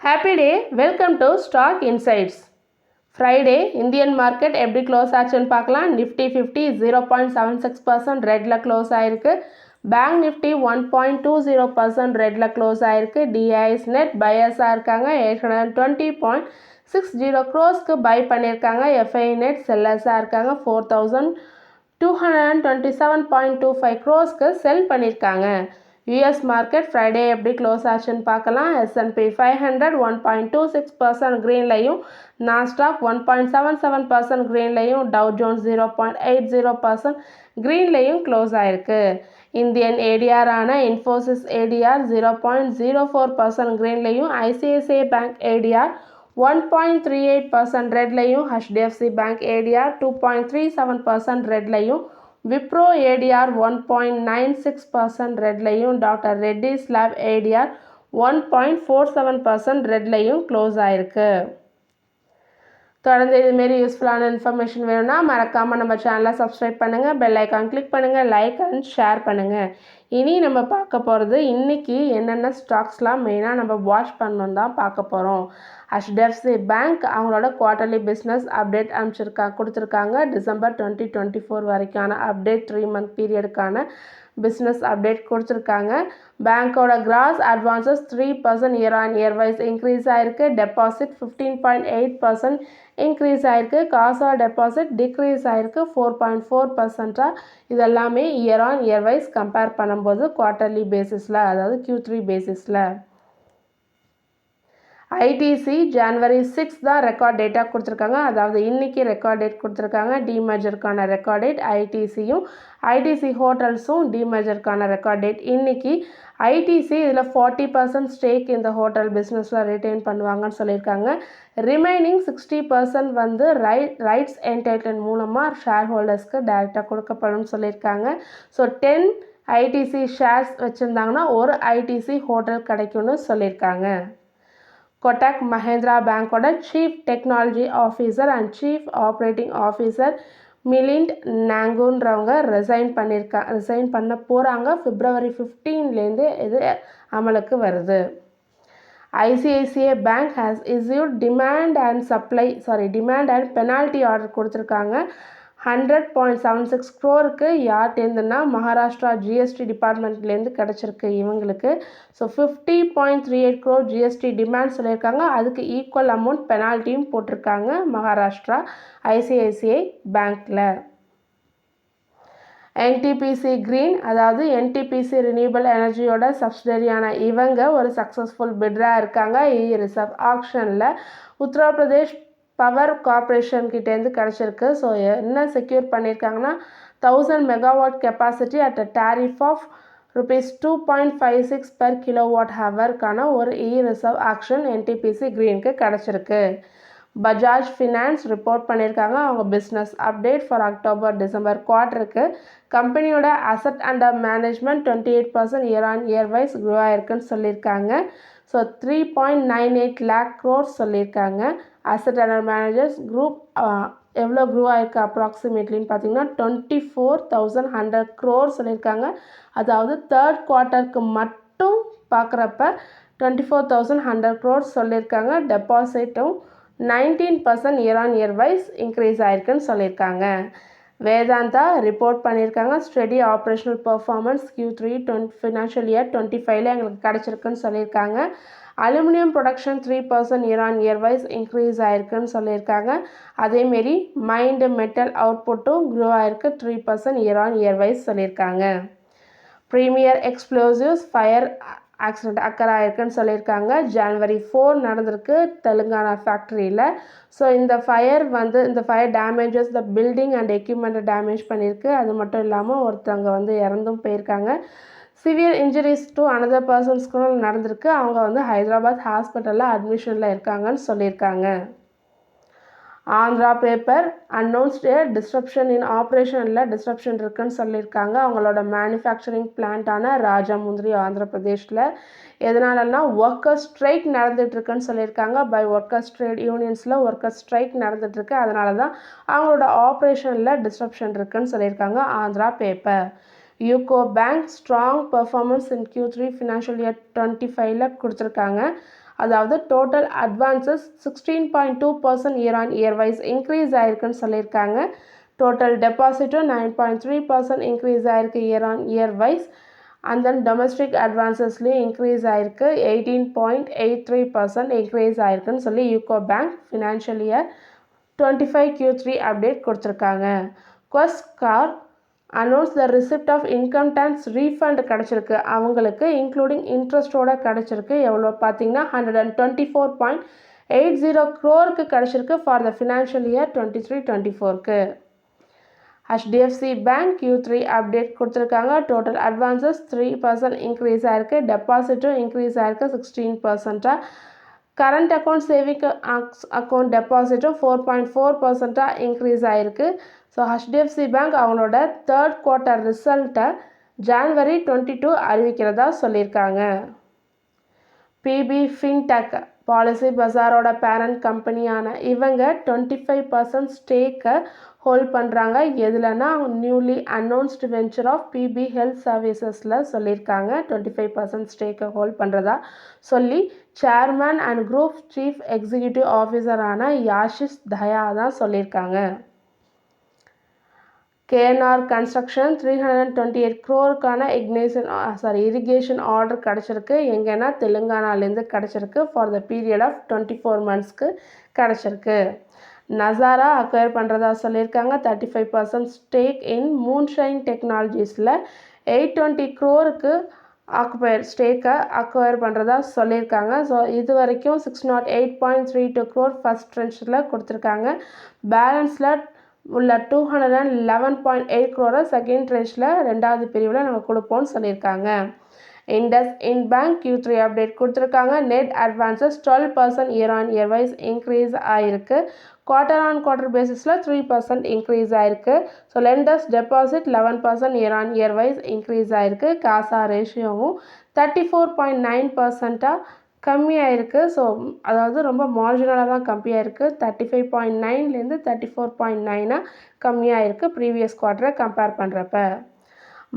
Happy day, welcome to Stock Insights. Friday, Indian market எப்படி close ஆச்சுன்னு பார்க்கலாம். Nifty 50 0.76% ரெட்டில் க்ளோஸ் ஆயிருக்கு. பேங்க் நிஃப்டி 1.20% ரெட்டில் க்ளோஸ் ஆயிருக்கு. டிஐஎஸ் நெட் பையர்ஸாக இருக்காங்க. 820.60 க்ரோஸ்க்கு பை பண்ணியிருக்காங்க. எஃப்ஐ நெட் செல்லர்ஸாக இருக்காங்க. 4227.25 க்ரோஸ்க்கு செல் பண்ணியிருக்காங்க. யூஎஸ் மார்க்கெட் ஃப்ரைடே எப்படி க்ளோஸ் ஆச்சுன்னு பார்க்கலாம். S&P 500 1.26% க்ரீன்லையும், நாஸ்டாக் 1.77% க்ரீன்லையும், டவ் ஜோன்ஸ் 0.80% க்ரீன்லையும் க்ளோஸ் ஆயிருக்கு. இந்தியன் ஏடிஆரான இன்ஃபோசிஸ் ஏடிஆர் 0.04% க்ரீன்லையும், ஐசிஐசிஐ பேங்க் ஏடிஆர் 1.38% ரெட்லையும், HDFC பேங்க் ஏடிஆர் 2.37% ரெட்லையும், விப்ரோ ஏடிஆர் 1.96% ரெட்லையும், டாக்டர் ரெட்டிஸ் லேப் ஏடிஆர் 1.47% ரெட்லையும் க்ளோஸ் ஆயிருக்கு. தொடர்ந்து இதுமாரி யூஸ்ஃபுல்லான இன்ஃபர்மேஷன் வேணும்னா மறக்காமல் நம்ம சேனலை சப்ஸ்கிரைப் பண்ணுங்கள், பெல் ஐக்கான் கிளிக் பண்ணுங்கள், லைக் அண்ட் ஷேர் பண்ணுங்கள். இனி நம்ம பார்க்க போகிறது இன்றைக்கி என்னென்ன ஸ்டாக்ஸ்லாம் மெயினாக நம்ம வாட்ச் பண்ணணும் தான் பார்க்க போகிறோம். HDFC பேங்க் அவங்களோட குவார்ட்டர்லி பிஸ்னஸ் அப்டேட் கொடுத்துருக்காங்க. டிசம்பர் 2024 வரைக்கான அப்டேட் 3 மந்த் பீரியடுக்கான பிஸ்னஸ் அப்டேட் கொடுத்துருக்காங்க. பேங்க்கோட gross advances 3% year on year wise increase ஆகிருக்கு. டெபாசிட் 15.8% இன்க்ரீஸ் ஆகிருக்கு. காசா டெபாசிட் டிக்ரீஸ் ஆகிருக்கு 4.4%. இதெல்லாமே year on year wise compare பண்ணும்போது குவார்ட்டர்லி பேசிஸில், அதாவது Q3 பேசிஸில். ஐடிசி ஜனவரி 6 தான் ரெக்கார்ட் டேட்டாக கொடுத்துருக்காங்க. அதாவது இன்றைக்கி ரெக்கார்ட் டேட் கொடுத்துருக்காங்க. டிமர்ஜருக்கான ரெக்கார்ட் டேட் ஐடிசியும் ஐடிசி ஹோட்டல்ஸும் டிமர்ஜருக்கான ரெக்கார்ட் டேட் இன்றைக்கி. ஐடிசி இதில் 40% ஸ்டேக் இந்த ஹோட்டல் பிஸ்னஸில் ரிட்டைன் பண்ணுவாங்கன்னு சொல்லியிருக்காங்க. ரிமைனிங் 60% வந்து ரைட்ஸ் என்டைட்டில்மெண்ட் மூலமாக ஷேர் ஹோல்டர்ஸ்க்கு டைரெக்டாக கொடுக்கப்படும் சொல்லியிருக்காங்க. ஸோ 10 ஐடிசி ஷேர்ஸ் வச்சுருந்தாங்கன்னா ஒரு ஐடிசி ஹோட்டல் கிடைக்கும்னு சொல்லியிருக்காங்க. கொட்டாக் மஹேந்திரா பேங்கோட chief technology officer and chief operating officer Milind நாங்குன்றவங்க ரிசைன் பண்ண போகிறாங்க. February 15லேருந்து இது அமலுக்கு வருது. ICICI bank has issued demand and penalty order கொடுத்துருக்காங்க. 100.76 crore யார்ட்டேருந்துன்னா மகாராஷ்டிரா ஜிஎஸ்டி டிபார்ட்மெண்ட்லேருந்து கிடச்சிருக்கு இவங்களுக்கு. ஸோ 50.38 crore ஜிஎஸ்டி டிமாண்ட் சொல்லியிருக்காங்க. அதுக்கு ஈக்குவல் அமௌண்ட் பெனால்ட்டியும் போட்டிருக்காங்க மகாராஷ்டிரா ஐசிஐசிஐ பேங்க்கில். என்டிபிசி கிரீன், அதாவது என்டிபிசி ரினியூவபிள் எனர்ஜியோட சப்சிடரியான இவங்க ஒரு சக்ஸஸ்ஃபுல் பிட்ராக இருக்காங்க. ரிசர்வ் ஆக்ஷனில் உத்தரப்பிரதேஷ் பவர் கார்பரேஷன் கிட்டேருந்து கிடச்சிருக்கு. ஸோ என்ன செக்யூர் பண்ணியிருக்காங்கன்னா 1000 megawatt capacity at a tariff of ₹2.56 per kWh ஒரு ரிசர்வ் ஆக்ஷன் என்டிபிசி கிரீனுக்கு கிடச்சிருக்கு. பஜாஜ் ஃபினான்ஸ் ரிப்போர்ட் பண்ணியிருக்காங்க. அவங்க business update for October December குவார்ட்டருக்கு. கம்பெனியோட asset under management 28% year on year wise grow ஆயிருக்குன்னு சொல்லியிருக்காங்க. ஸோ 3.98 lakh crore சொல்லியிருக்காங்க. அசட் அண்டர் மேனேஜர்ஸ் குரூப் எவ்வளோ க்ரோ ஆயிருக்கு அப்ராக்சிமேட்லின்னு பார்த்தீங்கன்னா 24,100 crore சொல்லியிருக்காங்க. அதாவது தேர்ட் குவார்ட்டருக்கு மட்டும் பார்க்குறப்ப 24,100 crore சொல்லியிருக்காங்க. டெபாசிட்டும் 19% year on year wise increase ஆயிருக்குன்னு சொல்லியிருக்காங்க. வேதாந்தா ரிப்போர்ட் பண்ணியிருக்காங்க. Steady operational performance Q3 financial year 25ல் எங்களுக்கு கிடச்சிருக்குன்னு சொல்லியிருக்காங்க. Aluminium production 3% year on year wise increase ஆயிருக்குன்னு சொல்லியிருக்காங்க. அதேமாரி மைண்ட் மெட்டல் அவுட்புட்டும் க்ரோ ஆயிருக்கு 3% இயர் ஆன் இயர் வைஸ் சொல்லியிருக்காங்க. Premier Explosives fire accident occur ஆயிருக்குன்னு சொல்லியிருக்காங்க. January 4 நடந்திருக்கு தெலுங்கானா ஃபேக்ட்ரியில். ஸோ இந்த fire damages the building and எக்யூப்மெண்ட்டை டேமேஜ் பண்ணியிருக்கு. அது மட்டும் இல்லாமல் ஒருத்தவங்க இறந்தும் போயிருக்காங்க. சிவியர் இன்ஜுரிஸ் டு அனதர் பர்சன்ஸ்க்கும் நடந்திருக்கு. அவங்க ஹைதராபாத் ஹாஸ்பிட்டலில் அட்மிஷனில் இருக்காங்கன்னு சொல்லியிருக்காங்க. Andhra paper announced disruption in ஆப்ரேஷனில் டிஸ்ரப்ஷன் இருக்குன்னு சொல்லியிருக்காங்க. அவங்களோட மேனுஃபேக்சரிங் பிளான்ட்டான ராஜமுந்திரி ஆந்திர பிரதேஷில். எதனாலன்னா ஒர்க்கர்ஸ் ஸ்ட்ரைக் நடந்துகிட்ருக்குன்னு சொல்லியிருக்காங்க. பை ஒர்க்கர்ஸ் ட்ரேட் யூனியன்ஸில் ஒர்க்கர்ஸ் ஸ்ட்ரைக் நடந்துகிட்ருக்கு. அதனால தான் அவங்களோட ஆப்ரேஷனில் டிஸ்ரப்ஷன் இருக்குன்னு சொல்லியிருக்காங்க. Andhra paper. UCO bank strong performance in Q3 financial year 25ல் கொடுத்துருக்காங்க. அதாவது total advances 16.2% year on year wise increase ஆயிருக்குன்னு சொல்லியிருக்காங்க. டோட்டல் டெபாசிட்டும் 9.3% இன்க்ரீஸ் ஆயிருக்கு year on year wise. And then domestic அட்வான்சஸ்லேயும் இன்க்ரீஸ் ஆயிருக்கு 18.83% இன்க்ரீஸ் ஆயிருக்குன்னு சொல்லி UCO bank financial year 25 Q3 update கொடுத்துருக்காங்க. Quess Corp announce the receipt of income tax refund கிடச்சிருக்கு. அவங்களுக்கு இன்க்ளூடிங் இன்ட்ரெஸ்ட்டோட கிடச்சிருக்கு. எவ்வளோ பார்த்தீங்கன்னா 124.80 crore கிடச்சிருக்கு for the financial year 23-24. HDFC bank Q3 update கொடுத்துருக்காங்க. டோட்டல் அட்வான்சஸ் 3% இன்க்ரீஸ் ஆயிருக்கு. டெபாசிட்டும் இன்க்ரீஸ் ஆயிருக்கு 16%. கரண்ட் அக்கௌண்ட் சேவிங் அக்கௌண்ட் டெபாசிட்டும் 4.4% இன்க்ரீஸ் ஆயிருக்கு. ஸோ HDFC பேங்க் அவங்களோட தேர்ட் குவார்ட்டர் ரிசல்ட்டை January 22 அறிவிக்கிறதா சொல்லியிருக்காங்க. PB ஃபின்டெக் பாலிசி பஜாரோட பேரண்ட் கம்பெனியான இவங்க 25% ஸ்டேக்கை ஹோல்ட் பண்ணுறாங்க. எதுலன்னா newly announced venture of PB Health சர்வீசஸில் சொல்லியிருக்காங்க 25% ஸ்டேக்கை ஹோல்ட் பண்ணுறதா சொல்லி chairman and group chief executive ஆஃபீஸரான யாஷிஷ் தயா தான் சொல்லியிருக்காங்க. KNR construction 328 crore irrigation order கிடச்சிருக்கு. எங்கன்னா தெலுங்கானாலேருந்து கிடச்சிருக்கு. For the period of 24 months கிடச்சிருக்கு. நசாரா அக்வயர் பண்ணுறதா சொல்லியிருக்காங்க. 35% ஸ்டேக் இன் மூன்ஷைன் டெக்னாலஜிஸில் 820 crore ஸ்டேக்கை அக்வயர் பண்ணுறதா சொல்லியிருக்காங்க. ஸோ இது வரைக்கும் 608.32 crore ஃபஸ்ட் ட்ரென்ச்சில் கொடுத்துருக்காங்க. பேலன்ஸில் உள்ள 211.8 crore செகண்ட் ட்ரென்ச்சில் ரெண்டாவது பிரிவில் நம்ம கொடுப்போம்னு சொல்லியிருக்காங்க. IndusInd bank Q3 update கொடுத்துருக்காங்க. Net advances 12% year on year wise increase ஆகிருக்கு. குவார்ட்டர் ஆன் குவார்ட்டர் பேசிஸில் 3% இன்க்ரீஸ் ஆகிருக்கு. So lenders deposit 11% year on year wise increase ஆகிருக்கு. காசா ரேஷியோவும் 34.9% கம்மியாக இருக்குது. ஸோ அதாவது ரொம்ப மார்ஜினலாக தான் கம்மியாக இருக்குது. 35.9லேருந்து 34.9 கம்மியாக இருக்குது ப்ரீவியஸ் குவார்ட்டரை கம்பேர் பண்ணுறப்ப.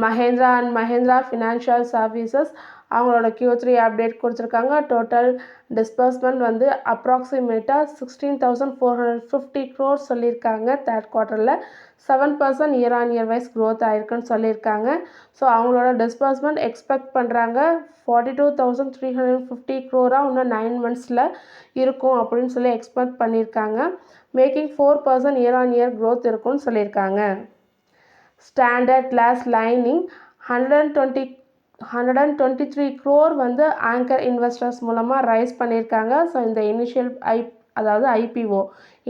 Mahindra and Mahindra financial services அவங்களோட Q3 அப்டேட் கொடுத்துருக்காங்க. டோட்டல் டிஸ்பர்ஸ்மெண்ட் வந்து அப்ராக்சிமேட்டாக 16,450 crore சொல்லியிருக்காங்க. தேர்ட் குவார்ட்டரில் 7% year on year wise growth ஆயிருக்குன்னு சொல்லியிருக்காங்க. ஸோ அவங்களோட டிஸ்பர்ஸ்மெண்ட் எக்ஸ்பெக்ட் பண்ணுறாங்க 42,350 crore இன்னும் 9 months இருக்கும் அப்படின்னு சொல்லி எக்ஸ்பெக்ட் பண்ணியிருக்காங்க. Making 4% year on year growth இருக்குன்னு சொல்லியிருக்காங்க. ஸ்டாண்டர்ட் கிளாஸ் லைனிங் 123 crore வந்து ஆங்கர் இன்வெஸ்டர்ஸ் மூலமாக ரைஸ் பண்ணியிருக்காங்க. ஸோ இந்த அதாவது IPO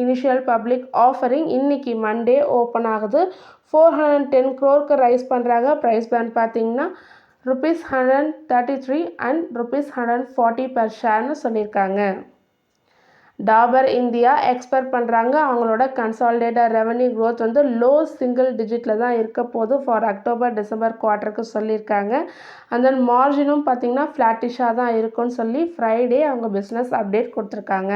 இனிஷியல் பப்ளிக் ஆஃபரிங் இன்னைக்கு மண்டே ஓப்பன் ஆகுது. 410 crore ரைஸ் பண்ணுறாங்க. ப்ரைஸ் பேண்ட் பார்த்தீங்கன்னா ₹133 அண்ட் ₹140 பெர் ஷேர்னு சொல்லியிருக்காங்க. டாபர் இந்தியா எக்ஸ்பெக்ட் பண்ணுறாங்க அவங்களோட கன்சாலிடேட்டட் ரெவன்யூ க்ரோத் வந்து லோ சிங்கிள் டிஜிட்டில் தான் இருக்க போது ஃபார் அக்டோபர் டிசம்பர் குவார்ட்டருக்கு சொல்லியிருக்காங்க. அண்ட் தென் மார்ஜினும் பார்த்திங்கன்னா ஃப்ளாட்டிஷாக தான் இருக்கும்னு சொல்லி ஃப்ரைடே அவங்க பிஸ்னஸ் அப்டேட் கொடுத்துருக்காங்க.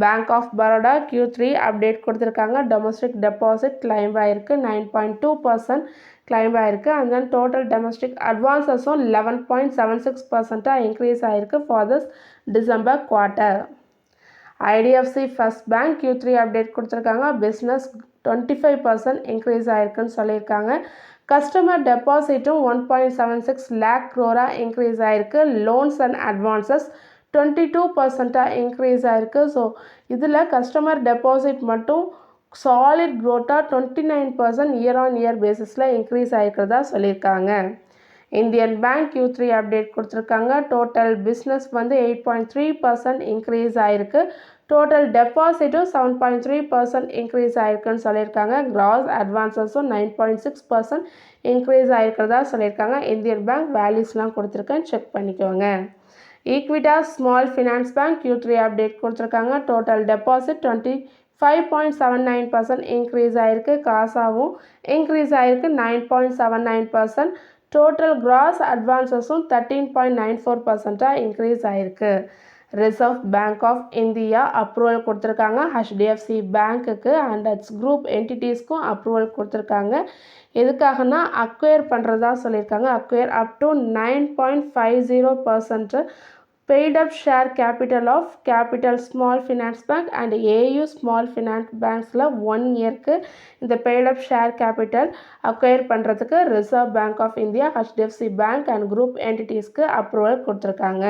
Bank of Baroda Q3 update கொடுத்துருக்காங்க. டொமஸ்டிக் டெபாசிட் கிளைம் ஆகிருக்கு 9.2% கிளைம் ஆகிருக்கு. அண்ட் தென் டோட்டல் டொமஸ்டிக் அட்வான்சஸும் 11.76% இன்க்ரீஸ் ஆகிருக்கு for this December quarter. IDFC first bank Q3 update கொடுத்துருக்காங்க. பிஸ்னஸ் 25% இன்க்ரீஸ் ஆகிருக்குன்னு சொல்லியிருக்காங்க. கஸ்டமர் டெபாசிட்டும் 1.76 lakh crore இன்க்ரீஸ் ஆகிருக்கு. லோன்ஸ் அண்ட் அட்வான்சஸ் 22% இன்க்ரீஸ் ஆகிருக்கு. ஸோ இதில் கஸ்டமர் டெபாசிட் மட்டும் சாலிட் க்ரோத்தாக 29% இயர் ஆன் இயர் பேசிஸில் இன்க்ரீஸ் ஆகிருக்கிறதா சொல்லியிருக்காங்க. இந்தியன் பேங்க் Q3 அப்டேட் கொடுத்துருக்காங்க. டோட்டல் பிஸ்னஸ் வந்து 8.3% இன்க்ரீஸ் ஆகிருக்கு. டோட்டல் டெபாசிட்டும் 7.3% இன்க்ரீஸ் ஆகிருக்குன்னு சொல்லியிருக்காங்க. கிராஸ் அட்வான்சஸும் 9.6% இன்க்ரீஸ் ஆகிருக்கிறதா சொல்லியிருக்காங்க. இந்தியன் பேங்க் வேல்யூஸ்லாம் கொடுத்துருக்கேன், செக் பண்ணிக்கோங்க. Equitas small finance bank Q3 update கொடுத்துருக்காங்க. டோட்டல் டெபாசிட் 25.79% இன்க்ரீஸ் ஆகிருக்கு. காசாவும் இன்க்ரீஸ் ஆகிருக்கு 9.79%. டோட்டல் கிராஸ் அட்வான்சஸும் 13.94% இன்க்ரீஸ் ஆகிருக்கு. Reserve bank of India approval கொடுத்துருக்காங்க. HDFC பேங்க்குக்கு அண்ட் இட்ஸ் குரூப் என்டிட்டிஸ்க்கும் அப்ரூவல் கொடுத்துருக்காங்க. எதுக்காகனா அக்வயர் பண்ணுறதா சொல்லியிருக்காங்க. Acquire up to 9.50% paid up share capital of Capital Small Finance Bank and AU Small Finance Banksல 1 இயர்க்கு இந்த paid up share capital acquire பண்ணுறதுக்கு reserve bank of India, HDFC bank and group என்டிட்டிஸ்க்கு approval கொடுத்துருக்காங்க.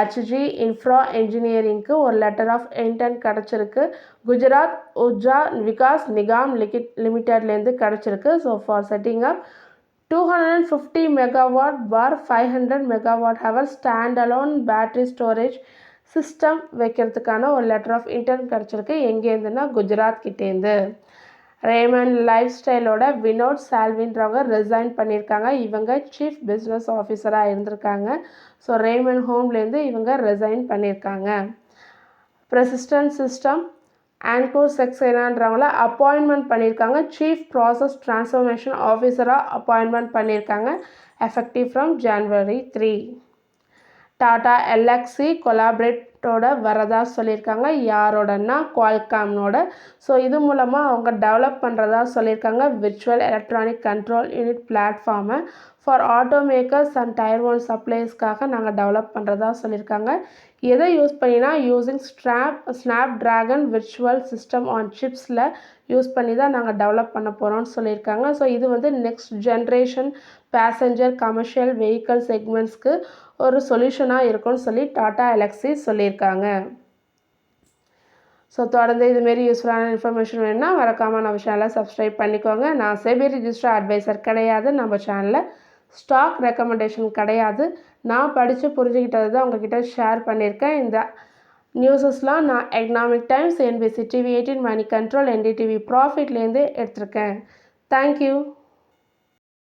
HG infra இன்ஜினியரிங்க்கு ஒரு letter of intend கிடச்சிருக்கு. குஜராத் உர்ஜா விகாஸ் நிகாம் லிமிட்டட்லேருந்து கிடச்சிருக்கு. So for setting up 250 megawatt bar 500 megawatt hour standalone battery storage system வைக்கிறதுக்கான ஒரு letter of intend கிடச்சிருக்கு. எங்கேருந்துன்னா குஜராத் கிட்டேருந்து. ரேமண்ட் லைஃப் ஸ்டைலோட வினோத் சால்வின்றவங்க ரிசைன் பண்ணியிருக்காங்க. இவங்க சீஃப் பிஸ்னஸ் ஆஃபீஸராக இருந்திருக்காங்க. ஸோ ரேமண்ட் ஹோம்லேருந்து இவங்க ரிசைன் பண்ணியிருக்காங்க. ப்ரெசிஸ்டன்ட் சிஸ்டம் ஆன்கோர் செக்ஸேனான்றவங்கள அப்பாயின்மெண்ட் பண்ணியிருக்காங்க. சீஃப் ப்ராசஸ் டிரான்ஸ்ஃபர்மேஷன் ஆஃபீஸராக அப்பாயின்மெண்ட் பண்ணியிருக்காங்க. Effective from January 3. Tata Elxsi கொலாபரேட்டோட வரதா சொல்லியிருக்காங்க. யாரோடன்னா குவால்காம்னோட. ஸோ இது மூலமாக அவங்க டெவலப் பண்ணுறதா சொல்லியிருக்காங்க. விர்ச்சுவல் எலக்ட்ரானிக் கண்ட்ரோல் யூனிட் பிளாட்ஃபார்மை for automakers and tier one சப்ளைஸ்க்காக நாங்கள் டெவலப் பண்ணுறதா சொல்லியிருக்காங்க. எதை யூஸ் பண்ணினா using Snapdragon virtual system on சிப்ஸில் யூஸ் பண்ணி தான் நாங்கள் டெவலப் பண்ண போகிறோம்னு சொல்லியிருக்காங்க. ஸோ இது வந்து next generation passenger commercial vehicle செக்மெண்ட்ஸ்க்கு ஒரு சொல்யூஷனாக இருக்கும்னு சொல்லி டாடா எல்எக்ஸி சொல்லியிருக்காங்க. ஸோ தொடர்ந்து இதுமாரி யூஸ்ஃபுல்லான இன்ஃபர்மேஷன் வேணும்னா மறக்காமல் நம்ம சேனலை சப்ஸ்கிரைப் பண்ணிக்கோங்க. நான் செபி ரிஜிஸ்டர் அட்வைசர் கிடையாது. நம்ம சேனலில் ஸ்டாக் ரெக்கமெண்டேஷன் கிடையாது. நான் படித்து புரிஞ்சுக்கிட்டது தான் உங்ககிட்ட ஷேர் பண்ணியிருக்கேன். இந்த நியூஸஸ்லாம் நான் Economic Times, NBC TV 18, money control, NDTV ப்ராஃபிட்லேருந்து எடுத்திருக்கேன். தேங்க்யூ.